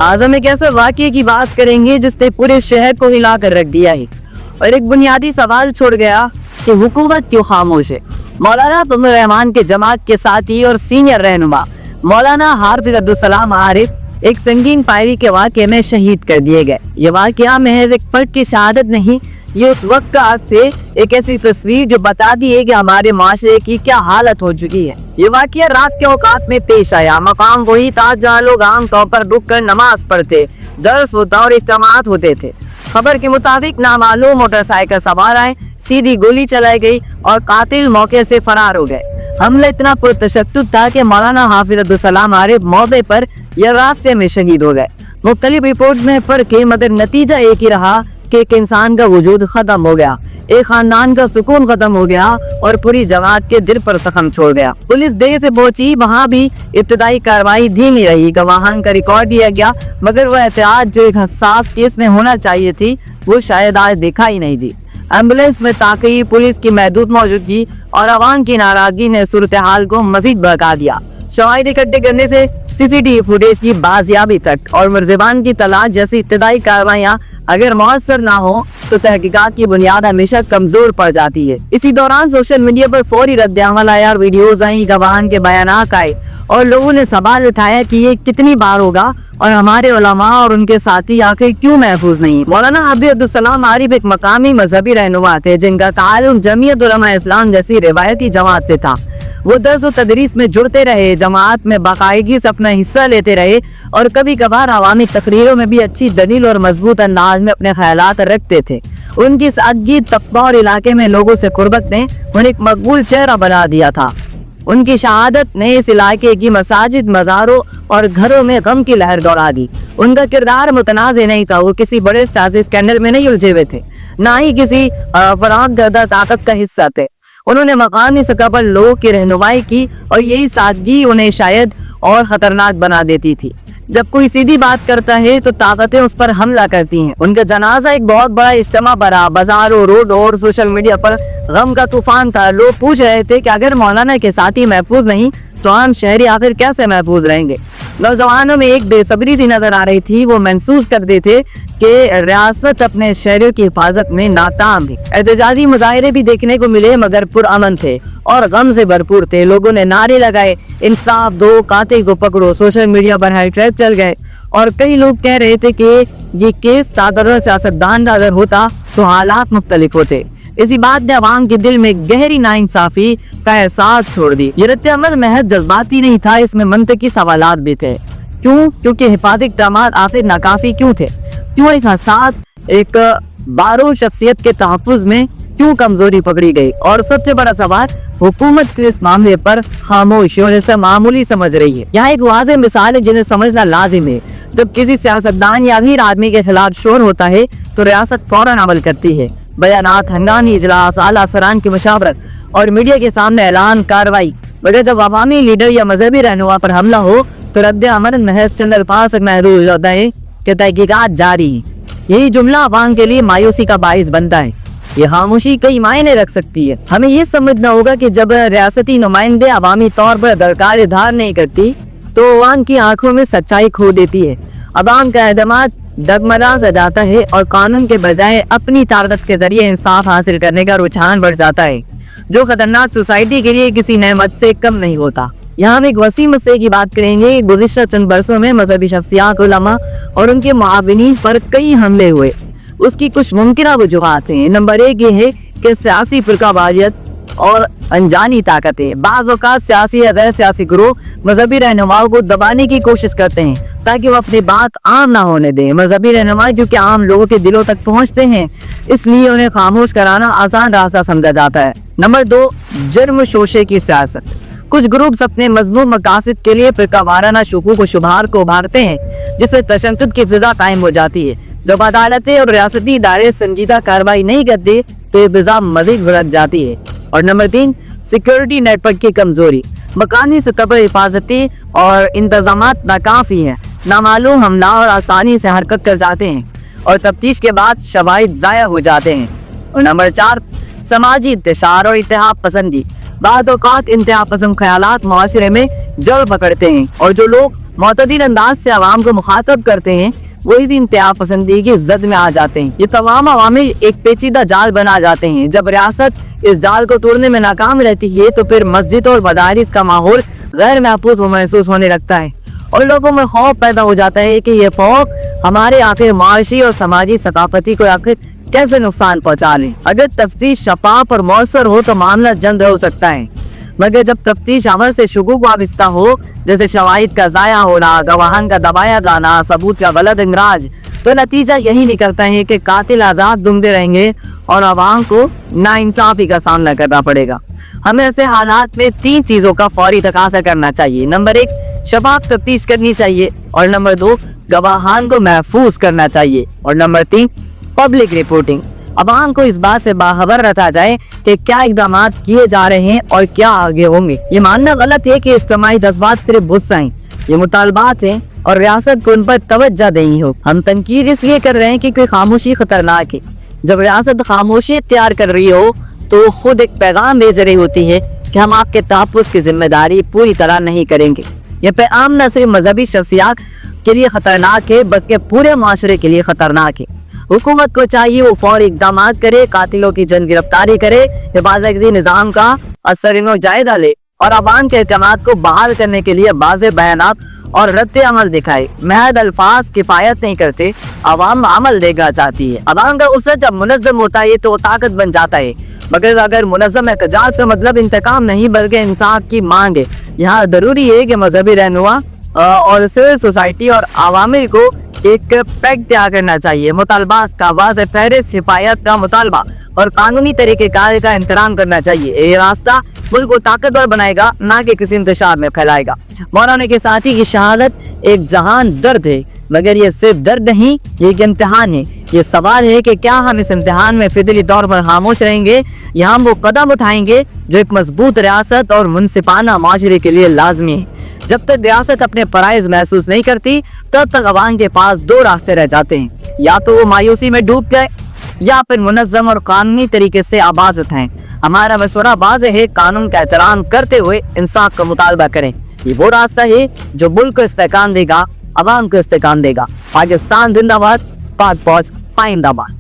आजम एक ऐसे वाक़ये की बात करेंगे जिसने पूरे शहर को हिला कर रख दिया है और एक बुनियादी सवाल छोड़ गया कि हुकूमत क्यों खामोश है। मौलाना फजल रहमान के जमात के साथी और सीनियर रहनुमा मौलाना हाफिज अब्दुल सलाम आरिफ एक संगीन फायरिंग के वाक़ये में शहीद कर दिए गए। ये वाक़या महज एक फर्द की शहादत नहीं, ये उस वक्त का आज से एक ऐसी तस्वीर जो बताती है कि हमारे माशरे की क्या हालत हो चुकी है। ये वाक़या रात के औकात में पेश आया। मकाम वही था जहाँ लोग आम तौर पर रुक कर नमाज पढ़ते, दर्स होता और इज्तिमात होते थे। खबर के मुताबिक नामालूम मोटरसाइकिल सवार आए, सीधी गोली चलाई गई और कातिल मौके से फरार हो गए। हमला इतना पुरतशद्दुद था कि मौलाना हाफिज अब्दुल सलाम आरिफ मौके पर या रास्ते में शहीद हो गए। मुख्तलिफ रिपोर्ट्स में फर्क है मगर नतीजा एक ही रहा कि एक इंसान का वजूद खत्म हो गया, एक खानदान का सुकून खत्म हो गया और पूरी जमात के दिल पर जख्म छोड़ गया। पुलिस देर से पहुंची, वहां भी इब्तदाई कार्रवाई धीमी रही। गवाहान का रिकॉर्ड लिया गया मगर वह एहतियात जो एक हसास केस में होना चाहिए थी वो शायद आज दिखाई नहीं दी। एम्बुलेंस में ताक़ी, पुलिस की महदूद मौजूदगी और अवाम की नाराजगी ने सूरत हाल को मजीद भड़का दिया। शवाहिद इकट्ठे करने से सीसीटीवी फुटेज की बाजियाबी तक और मुलज़िमान की तलाश जैसी इब्तदाई कार्रवाइयाँ अगर मौसर ना हो तो तहकीकात की बुनियाद हमेशा कमजोर पड़ जाती है। इसी दौरान सोशल मीडिया पर फौरी रद्द-ए-अमल आया और वीडियोज आई, गवाहान के बयानात आए और लोगों ने सवाल उठाया कि ये कितनी बार होगा और हमारे उलमा और उनके साथी आखिर क्यों महफूज नहीं। मौलाना हाफिज अब्दुल सलाम आरिफ एक मकामी मजहबी रहनुमा थे जिनका ताल्लुक जमीयत उलमा इस्लाम जैसी रिवायती जमात से था। वो दर्स और तदरीस में जुड़ते रहे, जमात में बाकायदगी से अपना हिस्सा लेते रहे और कभी कभार अवामी तकरीरों में भी अच्छी दलील और मजबूत अंदाज में अपने ख्यालात रखते थे। उनकी सादगी, तक़वा और इलाके में लोगों से कुर्बत ने उन्हें एक मकबूल चेहरा बना दिया था। उनकी शहादत ने इस इलाके की मसाजिद, मज़ारों और घरों में गम की लहर दौड़ा दी। उनका किरदार मुतनाज़ नहीं था, वो किसी बड़े सियासी स्कैंडल में नहीं उलझे हुए थे, ना ही किसी फराग गर्दा ताकत का हिस्सा थे। उन्होंने मकामी सतह पर लोगों की रहनुमाई की और यही सादगी उन्हें शायद और खतरनाक बना देती थी। जब कोई सीधी बात करता है तो ताकतें उस पर हमला करती हैं। उनका जनाजा एक बहुत बड़ा इज्तिमा बना, बाजारों, रोड और सोशल मीडिया पर गम का तूफान था। लोग पूछ रहे थे कि अगर मौलाना के साथी महफूज नहीं तो आम शहरी आखिर कैसे महफूज रहेंगे। नौजवानों में एक बेसब्री सी नजर आ रही थी, वो महसूस करते थे कि रियासत अपने शहरों की हिफाजत में नाकाम है। एहतजाजी मुजाहरे भी देखने को मिले मगर पुरअमन थे और गम से भरपूर थे। लोगों ने नारे लगाए, इंसाफ दो, कातिल को पकड़ो। सोशल मीडिया पर हैशटैग चल गए और कई लोग कह रहे थे कि ये केस ताकतवर सियासतदान का अगर होता तो हालात मुख्तलिफ होते। इसी बात ने अवाम के दिल में गहरी नाइंसाफी का एहसास छोड़ दी। ये रद्द-ए-अमल महज जज्बाती नहीं था, इसमें मंतकी सवालात भी थे। क्यों? क्योंकि हिफाजती इक़दामात आखिर नाकाफी क्यों थे? क्यों एक हसास, एक बारो शख्सियत के तहफ़्फ़ुज़ में क्यों कमजोरी पकड़ी गई? और सबसे बड़ा सवाल, हुकूमत इस मामले पर खामोश और इसे मामूली समझ रही है। यहाँ एक वाज़ेह मिसाल है जिन्हें समझना लाजिम है। जब किसी सियासतदान या अमीर आदमी के खिलाफ शोर होता है तो रियासत फौरन अमल करती है। बयानात, हंगामी इजलास, आला सरान की मशावरत और मीडिया के सामने ऐलान, कार्रवाई। मगर जब अवामी लीडर या मजहबी रहनुमा पर हमला हो तो रद्द-ए-अमल महज चंद अल्फाज तक महदूद हो जाता है कि तहकीकात जारी है। यही जुमला अवाम के लिए मायूसी का बाइस बनता है। ये खामोशी कई मायने रख सकती है। हमें ये समझना होगा कि जब रियासती नुमाइंदे अवामी तौर पर दरकार इजहार नहीं करती तो अवाम की आंखों में सच्चाई खो देती है। अवाम का एतमाद डगमगा सा जाता है और कानून के बजाय अपनी ताकत के जरिए इंसाफ हासिल करने का रुझान बढ़ जाता है, जो खतरनाक सोसाइटी के लिए किसी नेमत से कम नहीं होता। यहाँ हम एक वसी मसले की बात करेंगे। गुज़िश्ता चंद बरसों में मजहबी शख्सियात, उलमा और उनके मुआविनीन पर कई हमले हुए। उसकी कुछ मुमकिन वजूहात हैं। नंबर 1 ये है कि सियासी फिरकावारियत और अनजानी ताकतें। बाज़ औक़ात सियासी या गैर सियासी ग्रोह मजहबी रहनुमाओं को दबाने की कोशिश करते हैं ताकि वो अपनी बात आम ना होने दें। मजहबी रहनुमा जो कि आम लोगों के दिलों तक पहुंचते हैं, इसलिए उन्हें खामोश कराना आसान रास्ता समझा जाता है। नंबर 2, जुर्म शोशे की सियासत। कुछ ग्रुप्स अपने मज़मूम मकासद के लिए फिरकावाराना शुकूक व शुबहात को उभारते हैं जिससे तशद्दुद की फिजा कायम हो जाती है। जब अदालतें और रियासती इदारे संजीदा कार्रवाई नहीं करते तो ये फिजा मज़ीद बढ़ जाती है। और नंबर 3, सिक्योरिटी नेटवर्क की कमजोरी। मकानी सतह पर हिफाजती और इंतजामात नाकाफी हैं। नामालूम हमला और आसानी से हरकत कर जाते हैं और तफ्तीश के बाद शवाहिद ज़ाया हो जाते हैं। और नंबर 4, समाजी इंतशार और इत्तेहाद पसंदी। बाद औक़ात इंतहा पसंद ख्यालात मुआशरे में जड़ पकड़ते हैं और जो लोग معتदल अंदाज से आवाम को मुखातब करते हैं, वो इस इंतहा पसंदी की जद में आ जाते हैं। ये तमाम अवामिल एक पेचीदा जाल बना जाते हैं। जब रियासत इस जाल को तोड़ने में नाकाम रहती है तो फिर मस्जिद और मदारिस का माहौल गैर महफूज महसूस होने लगता है और लोगों में खौफ पैदा हो जाता है कि ये खौफ हमारे आखिर माशी और समाजी सकाफती को आखिर कैसे नुकसान पहुंचा रहे। अगर तफ्तीश शफाफ और मौसर हो तो मामला जल्द हो सकता है, मगर जब तफ्तीश अमल से शुगूक वाबिस्ता हो, जैसे शवाहिद का ज़ाया होना, गवाहान का दबाया जाना, सबूत का गलत इंदराज, तो नतीजा यही निकलता है कि कातिल आज़ाद घूमते रहेंगे और आवाम को नाइंसाफी का सामना करना पड़ेगा। हमें ऐसे हालात में 3 चीज़ों का फौरी तकाज़ा करना चाहिए। नंबर 1, शफाफ तफ्तीश करनी चाहिए, और नंबर 2, गवाहान को महफूज करना चाहिए, और नंबर 3, पब्लिक रिपोर्टिंग। अवाम को इस बात से बाखबर रखा जाए कि क्या इकदाम किए जा रहे हैं और क्या आगे होंगे। ये मानना गलत है कि इज्तिमाई जज्बात सिर्फ गुस्सा हैं, ये मुतालबात हैं और रियासत को उन पर तवज्जो नहीं हो। हम तनकीद इसलिए कर रहे हैं कि कोई खामोशी खतरनाक है। जब रियासत खामोशी इख्तियार कर रही हो तो खुद एक पैगाम भेज रही होती है कि हम आपके तहफ़्फ़ुज़ की जिम्मेदारी पूरी तरह नहीं करेंगे। यह पैगाम न सिर्फ मजहबी शख्सियात के लिए खतरनाक है बल्कि पूरे माशरे के लिए खतरनाक है। हुकूमत को चाहिए वो फौरी इक़दाम करे, कातिलों की जल्द गिरफ्तारी करे, हिफाजती निज़ाम का असर जायजा ले और अवाम के एतमाद को बहाल करने के लिए वाज़ेह बयानात और रद्द अमल दिखाए। महज अल्फाज किफ़ायत नहीं करते, अवाम अमल देखना चाहती है। अवाम का गुस्सा जब मुनज़्ज़म होता है तो ताकत बन जाता है, मगर अगर मुनज़्ज़म एहतजाज से मतलब इंतकाम नहीं बल्कि इंसाफ की मांग है। यहाँ ज़रूरी है कि मजहबी रहनुमा और सिविल सोसाइटी और अवामी को एक पैक्ट तैयार करना चाहिए। मुतालबात का वाज़ेह फहरिस्त, हिफायत का मुतालबा और कानूनी तरीक़ेकार का इंतजाम करना चाहिए। ये रास्ता मुल्क को ताकतवर बनाएगा, ना कि किसी इंतशार में फैलाएगा। मौलाना के साथी की शहादत एक जहान दर्द है, मगर ये सिर्फ दर्द नहीं, ये एक इम्तिहान है। ये सवाल है कि क्या हम इस इम्तिहान में फितरी तौर पर खामोश रहेंगे या हम वो कदम उठाएंगे जो एक मजबूत रियासत और मुनसिफाना माशरे के लिए लाजमी है। जब तक रियासत अपने फराइज महसूस नहीं करती तब तक अवाम के पास 2 रास्ते रह जाते हैं, या तो वो मायूसी में डूब जाए या फिर मुनज़्ज़म और कानूनी तरीके से आवाज़ उठाएं। हमारा मशवरा वाज़ेह है, कानून का एहतराम करते हुए इंसाफ का मुतालबा करें। ये वो रास्ता है जो मुल्क को इस्तेकाम देगा, अवाम को इस्तेकाम देगा। पाकिस्तान जिंदाबाद, पाक फौज पाइंदाबाद।